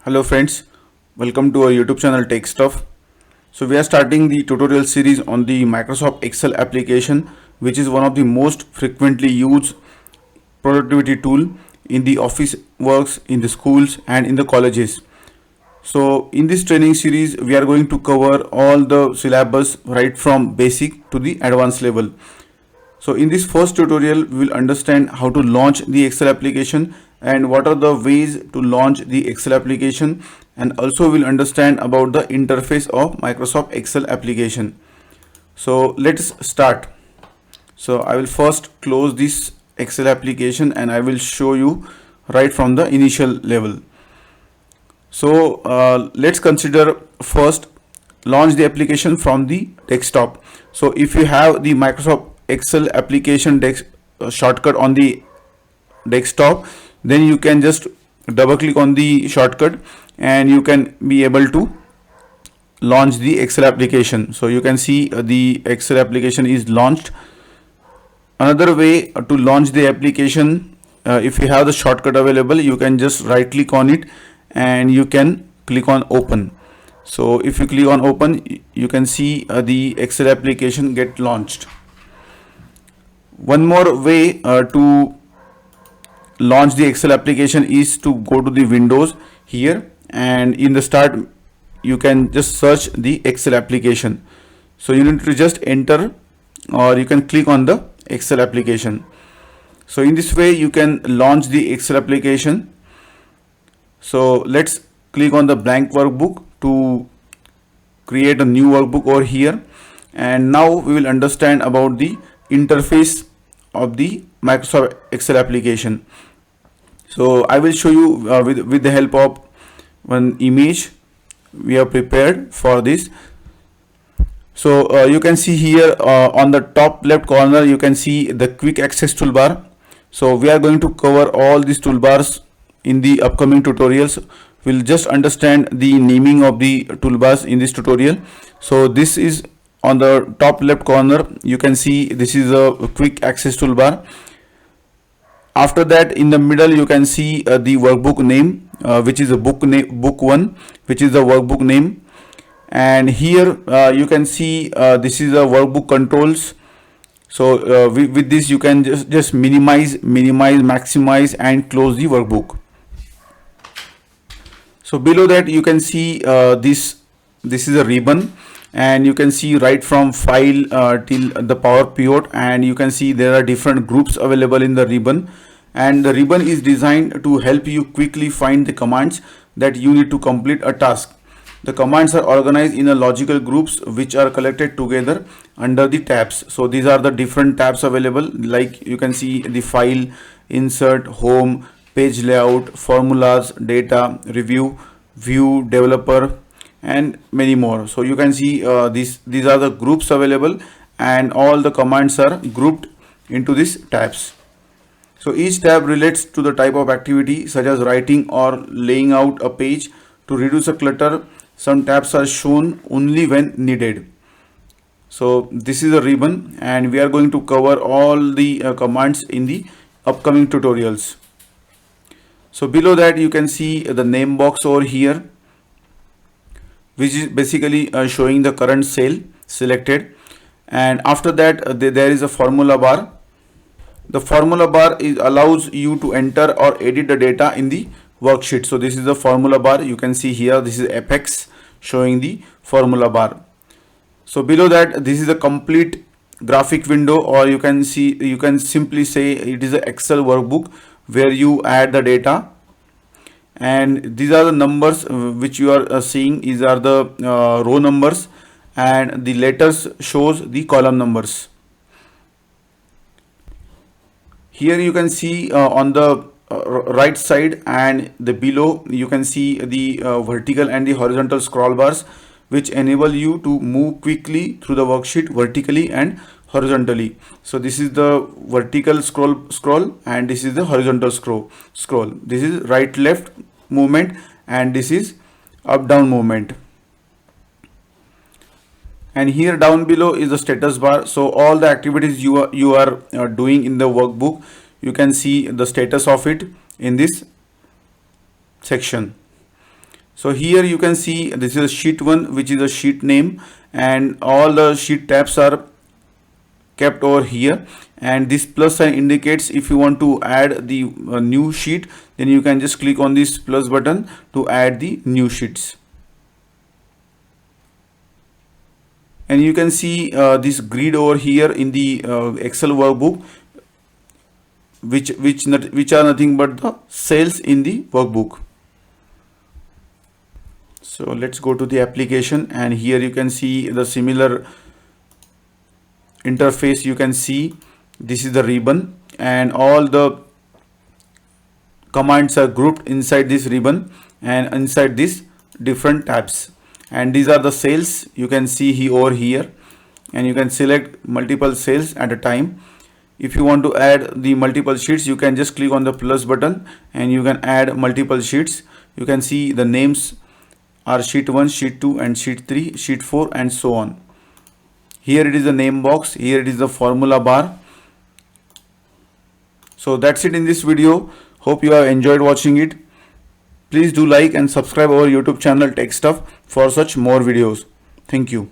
Hello friends, welcome to our YouTube channel Tech Stuff. So we are starting the tutorial series on the Microsoft Excel application, which is one of the most frequently used productivity tool in the office works, in the schools and in the colleges. So in this training series, we are going to cover all the syllabus right from basic to the advanced level. So in this first tutorial, we will understand how to launch the Excel application and what are the ways to launch the Excel application, and also we'll understand about the interface of Microsoft Excel application. So let's start. So I will first close this Excel application and I will show you right from the initial level. So let's consider first launch the application from the desktop. So if you have the Microsoft Excel application shortcut on the desktop, then you can just double click on the shortcut and you can be able to launch the Excel application. So you can see the Excel application is launched. Another way to launch the application, if you have the shortcut available, you can just right click on it and you can click on open. So if you click on open, you can see the Excel application get launched. One more way to launch the Excel application is to go to the Windows here, and in the start you can just search the Excel application. So you need to just enter, or you can click on the Excel application. So in this way you can launch the Excel application. So let's click on the blank workbook to create a new workbook over here, and now we will understand about the interface of the Microsoft Excel application. So I will show you with the help of one image we have prepared for this. So you can see here on the top left corner you can see the quick access toolbar. So we are going to cover all these toolbars in the upcoming tutorials. We'll just understand the naming of the toolbars in this tutorial. So this is on the top left corner, you can see this is a quick access toolbar. After that, in the middle you can see the workbook name, which is a book 1, which is the workbook name. And here you can see this is a workbook controls. So with this you can just minimize, maximize and close the workbook. So below that you can see this is a ribbon, and you can see right from file till the power pivot, and you can see there are different groups available in the ribbon, and the ribbon is designed to help you quickly find the commands that you need to complete a task. The commands are organized in a logical groups which are collected together under the tabs. So these are the different tabs available, like you can see the file, insert, home, page layout, formulas, data, review, view, developer and many more. So you can see these are the groups available, and all the commands are grouped into these tabs. So each tab relates to the type of activity, such as writing or laying out a page. To reduce a clutter, some tabs are shown only when needed. So this is a ribbon, and we are going to cover all the commands in the upcoming tutorials. So below that you can see the name box over here, which is basically showing the current cell selected. And after that there is a formula bar. The formula bar allows you to enter or edit the data in the worksheet. So this is the formula bar. You can see here this is Apex showing the formula bar. So below that this is a complete graphic window, or you can simply say it is an Excel workbook where you add the data. And these are the numbers which you are seeing. These are the row numbers, and the letters shows the column numbers. Here you can see on the right side and the below you can see the vertical and the horizontal scroll bars, which enable you to move quickly through the worksheet vertically and horizontally. So this is the vertical scroll and this is the horizontal scroll. This is right left movement and this is up down movement. And here down below is the status bar. So all the activities you are doing in the workbook, you can see the status of it in this section. So here you can see this is a sheet 1, which is a sheet name, and all the sheet tabs are kept over here, and this plus sign indicates if you want to add the new sheet, then you can just click on this plus button to add the new sheets. And you can see this grid over here in the Excel workbook, which are nothing but the cells in the workbook. So let's go to the application, and here you can see the similar interface. You can see this is the ribbon, and all the commands are grouped inside this ribbon and inside this different tabs, and these are the cells you can see here over here, and you can select multiple cells at a time. If you want to add the multiple sheets, you can just click on the plus button and you can add multiple sheets. You can see the names are sheet 1, sheet 2 and sheet 3, sheet 4 and so on. Here it is the name box, here it is the formula bar. So that's it in this video. Hope you have enjoyed watching it. Please do like and subscribe our YouTube channel Tech Stuff for such more videos. Thank you.